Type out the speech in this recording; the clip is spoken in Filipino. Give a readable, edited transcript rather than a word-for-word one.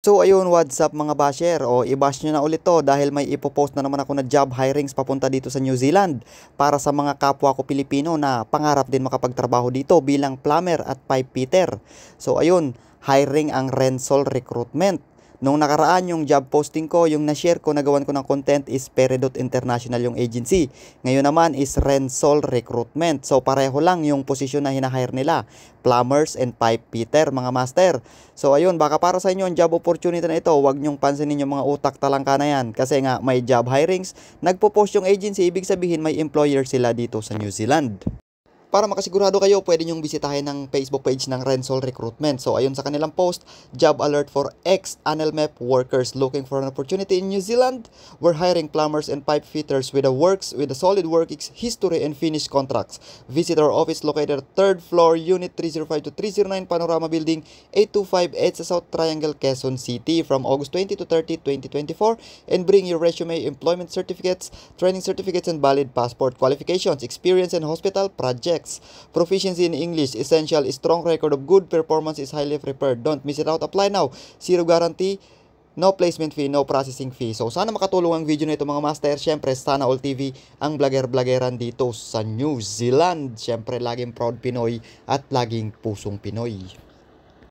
So ayun, what's up mga basher? O i-bash nyo na ulit to dahil may ipopost na naman ako na job hirings papunta dito sa New Zealand para sa mga kapwa ko Pilipino na pangarap din makapagtrabaho dito bilang plumber at pipe fitter. So ayun, hiring ang Rensol Recruitment. Nung nakaraan yung job posting ko, yung na-share ko, nagawan ko ng content is Peridot International yung agency. Ngayon naman is Rensol Recruitment. So pareho lang yung posisyon na hinahire nila, plumbers and pipe fitter mga master. So ayun, baka para sa inyo ang job opportunity na ito, huwag nyong pansinin yung mga utak talangka na yan. Kasi nga may job hirings, nagpo-post yung agency, ibig sabihin may employer sila dito sa New Zealand. Para makasigurado kayo, pwede nyong bisitahin ng Facebook page ng Rensol Recruitment. So ayun sa kanilang post, job alert for ex-ANELMEP workers looking for an opportunity in New Zealand. We're hiring plumbers and pipe fitters with a solid work history and finished contracts. Visit our office located at 3rd floor, Unit 305 to 309 Panorama Building, 825 EDSA South Triangle, Quezon City from August 20 to 30, 2024 and bring your resume, employment certificates, training certificates and valid passport qualifications, experience in hospital projects. Proficiency in English, essential, strong record of good performance is highly preferred. Don't miss it out, apply now. Zero guarantee, no placement fee, no processing fee. So sana makatulong ang video na ito mga master. Syempre, Sana All TV, ang vlogger-vloggeran dito sa New Zealand. Syempre, laging proud Pinoy at laging pusong Pinoy.